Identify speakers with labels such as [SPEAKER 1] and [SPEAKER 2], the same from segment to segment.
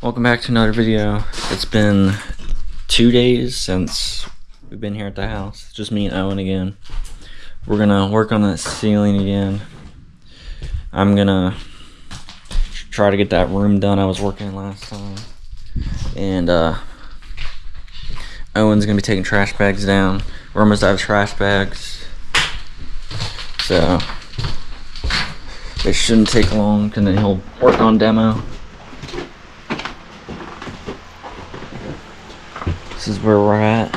[SPEAKER 1] Welcome back to another video. It's been 2 days since we've been here at the house. It's just me and Owen again. We're gonna work on that ceiling again. I'm gonna try to get that room done I was working in last time. And Owen's gonna be taking trash bags down. We're almost out of trash bags, so it shouldn't take long, and then he'll work on demo. This is where we're at.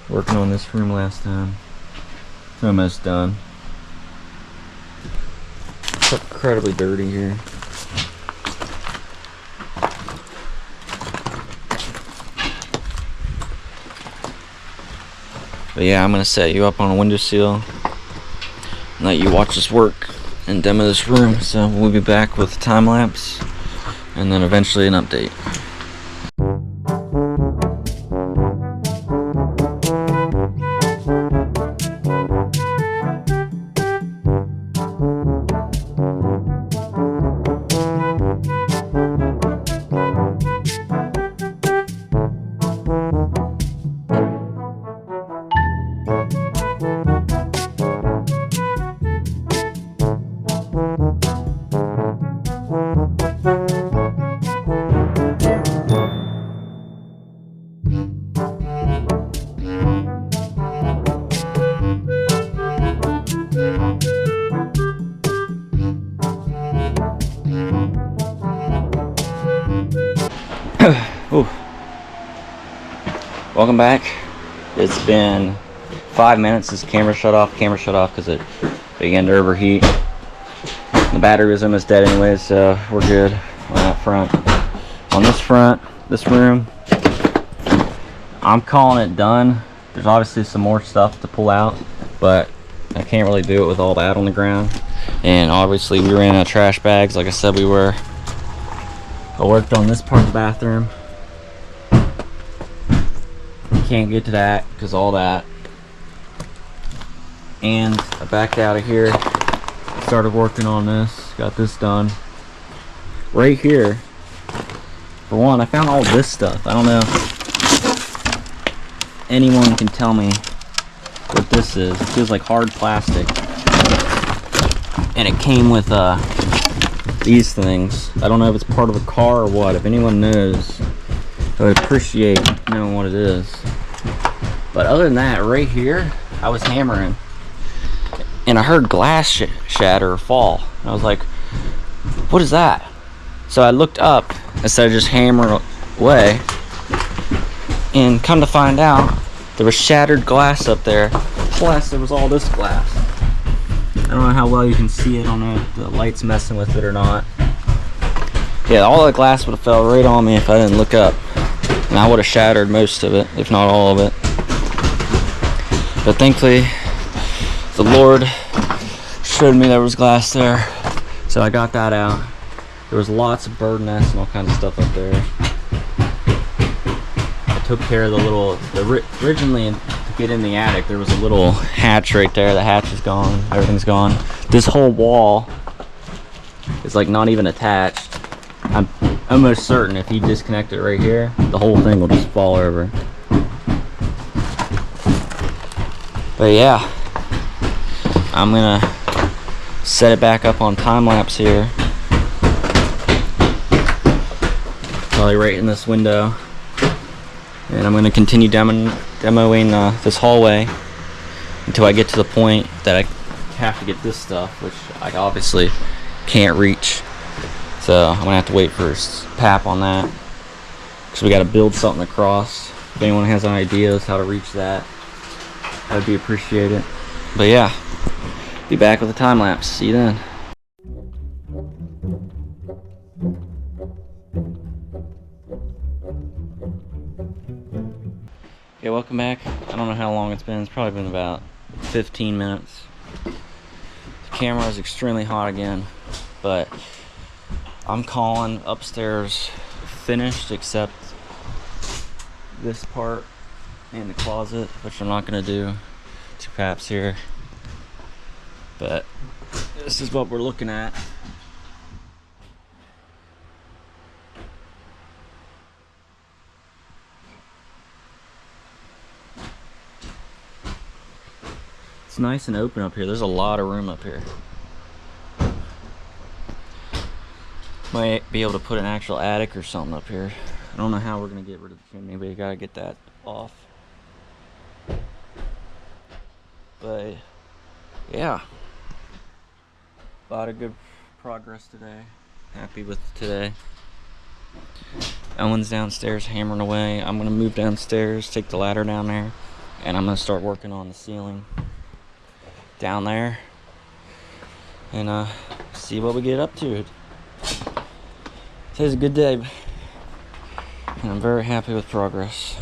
[SPEAKER 1] Working on this room last time. It's almost done. It's incredibly dirty here. But yeah, I'm gonna set you up on a windowsill and let you watch us work and demo this room. So we'll be back with a time lapse and then eventually an update. Ooh. Welcome back. It's been 5 minutes. This camera shut off because it began to overheat. The battery was almost dead anyway, so we're good on that front. On this front, this room, I'm calling it done. There's obviously some more stuff to pull out, but I can't really do it with all that on the ground. And obviously we ran out of trash bags, like I said we were. I worked on this part of the bathroom. Can't get to that because all that. And I backed out of here. Started working on this. Got this done. Right here, for one, I found all this stuff. I don't know if anyone can tell me what this is. It feels like hard plastic. And it came with these things. I don't know if it's part of a car or what. If anyone knows, I would appreciate knowing what it is. But other than that, right here, I was hammering and I heard glass shatter or fall. And I was like, what is that? So I looked up instead of just hammering away, and come to find out there was shattered glass up there, plus there was all this glass. I don't know how well you can see it. I don't know if the light's messing with it or not. Yeah, all that glass would have fell right on me if I didn't look up, and I would have shattered most of it, if not all of it. But thankfully, the Lord showed me there was glass there, so I got that out. There was lots of bird nests and all kinds of stuff up there. I took care of originally to get in the attic, there was a little hatch right there. The hatch is gone, everything's gone. This whole wall is like not even attached. I'm almost certain if you disconnect it right here, the whole thing will just fall over. But yeah, I'm gonna set it back up on time lapse here. Probably right in this window. And I'm gonna continue demoing this hallway until I get to the point that I have to get this stuff, which I obviously can't reach. So I'm gonna have to wait for PAP on that, because we gotta build something across. If anyone has any ideas how to reach that, that'd be appreciated. But yeah, be back with a time lapse. See you then. Okay, welcome back. I don't know how long it's been. It's probably been about 15 minutes. The camera is extremely hot again, but I'm calling upstairs finished except this part in the closet, which I'm not gonna do. 2 paps here, but this is what we're looking at. It's nice and open up here. There's a lot of room up here. Might be able to put an actual attic or something up here. I don't know how we're gonna get rid of the chimney, but you gotta get that off. But yeah, a lot of good progress today. Happy with today. Owen's downstairs hammering away. I'm gonna move downstairs, take the ladder down there, and I'm gonna start working on the ceiling down there and see what we get up to. Today's a good day, and I'm very happy with progress.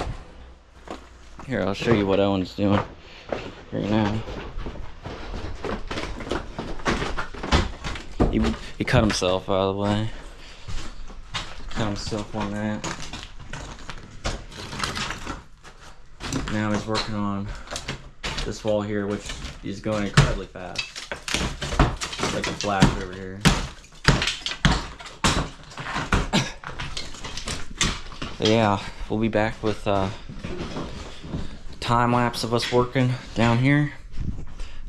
[SPEAKER 1] Here, I'll show you what Owen's doing right now. He cut himself, by the way. Cut himself on that. Now he's working on this wall here, which is going incredibly fast. It's like a flash over here. But yeah, we'll be back with time lapse of us working down here,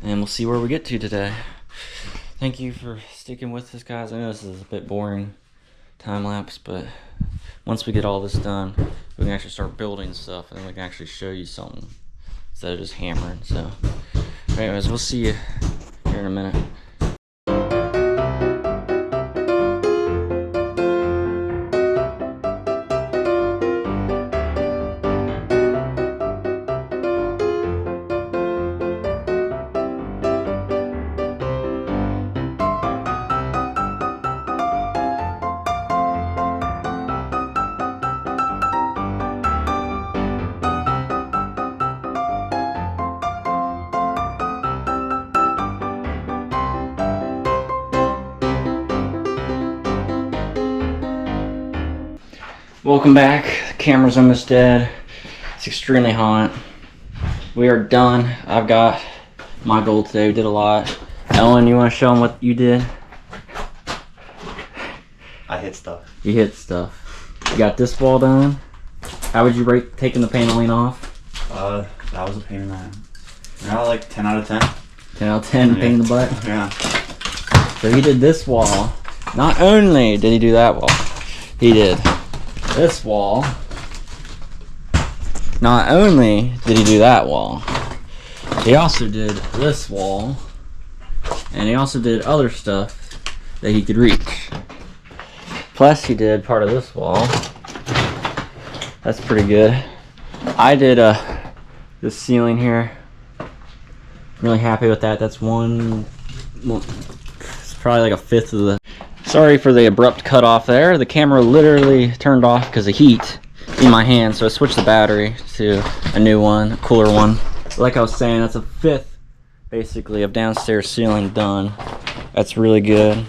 [SPEAKER 1] and we'll see where we get to today. Thank you for sticking with us, guys. I know this is a bit boring time lapse, but once we get all this done, we can actually start building stuff, and then we can actually show you something instead of just hammering. So anyways, we'll see you here in a minute. Welcome back. The camera's almost dead. It's extremely hot. We are done. I've got my goal today. We did a lot. Ellen, you want to show them what you did?
[SPEAKER 2] I hit stuff.
[SPEAKER 1] You hit stuff. You got this wall done. How would you rate taking the paneling off?
[SPEAKER 2] That was a pain in the ass. Yeah, like 10 out of 10.
[SPEAKER 1] 10 out of 10, pain in the butt?
[SPEAKER 2] Yeah.
[SPEAKER 1] So he did this wall. Not only did he do that wall, he did this wall. Not only did he do that wall, he also did this wall, and he also did other stuff that he could reach. Plus he did part of this wall. That's pretty good. I did this ceiling here. I'm really happy with that. That's it's probably like a fifth of the. Sorry for the abrupt cut off there. The camera literally turned off because of heat in my hand, so I switched the battery to a new one, a cooler one. Like I was saying, that's a fifth basically of downstairs ceiling done. That's really good.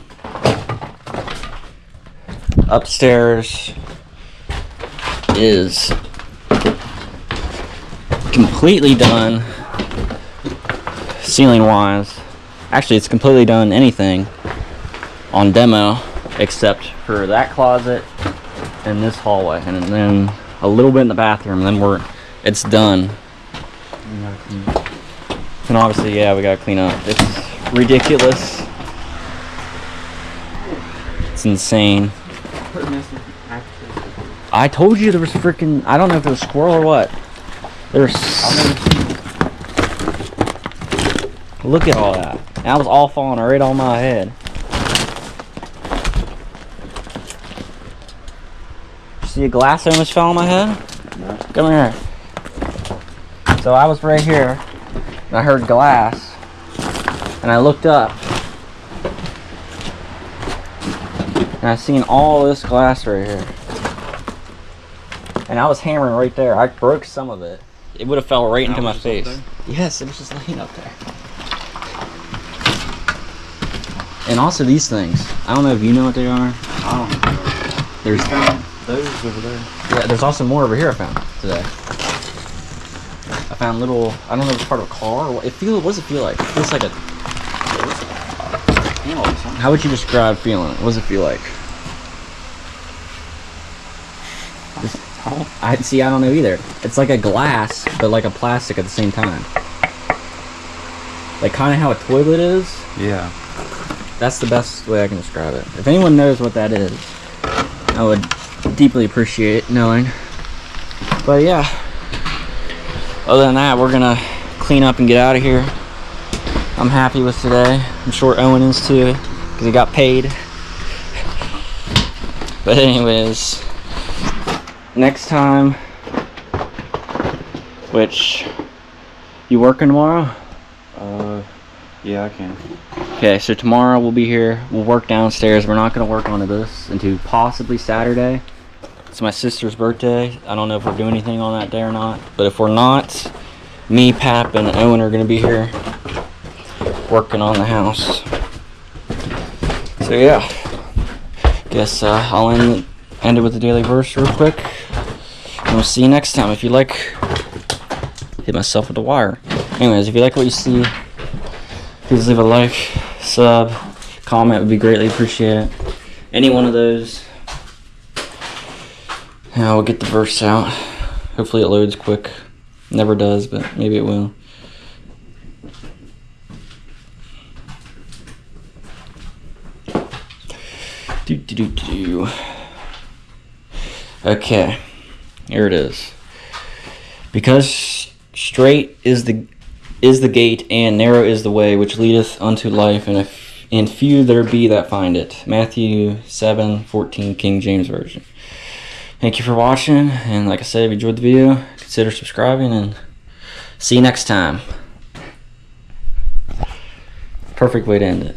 [SPEAKER 1] Upstairs is completely done ceiling wise. Actually, it's completely done anything on demo except for that closet and this hallway, and then a little bit in the bathroom, and then it's done. And obviously, yeah, we gotta clean up. It's ridiculous. It's insane. I told you there was freaking, I don't know if it was a squirrel or what. There's. Look at all that. That was all falling right on my head. See a glass almost fell on my head? No. Come here. So I was right here, and I heard glass, and I looked up, and I seen all this glass right here. And I was hammering right there. I broke some of it. It would have fell right into my face. Yes, it was just laying up there. And also these things. I don't know if you know what they are.
[SPEAKER 2] I don't know.
[SPEAKER 1] There's
[SPEAKER 2] those over there.
[SPEAKER 1] Yeah, there's also more over here I found today. I found little, I don't know if it's part of a car or what. What does it feel like? It feels like a. How would you describe feeling it? What does it feel like? I don't know either. It's like a glass, but like a plastic at the same time. Like kind of how a toilet is.
[SPEAKER 2] Yeah.
[SPEAKER 1] That's the best way I can describe it. If anyone knows what that is, I would deeply appreciate knowing. But yeah, other than that, we're gonna clean up and get out of here. I'm happy with today. I'm sure Owen is too, because he got paid. But anyways, next time, which, you working tomorrow?
[SPEAKER 2] Yeah, I can.
[SPEAKER 1] Okay, so tomorrow we'll be here. We'll work downstairs. We're not going to work on this until possibly Saturday. It's my sister's birthday. I don't know if we're doing anything on that day or not. But if we're not, me, Pap, and Owen are going to be here working on the house. So yeah, guess I'll end it with the daily verse real quick. And we'll see you next time. If you like, hit myself with the wire. Anyways, if you like what you see, please leave a like, sub, comment would be greatly appreciated. Any one of those. And I will get the verse out. Hopefully it loads quick. Never does, but maybe it will. Okay, here it is. Because straight is the gate, and narrow is the way which leadeth unto life, and few there be that find it. Matthew 7:14, King James Version. Thank you for watching, and like I said, if you enjoyed the video, consider subscribing, and see you next time. Perfect way to end it.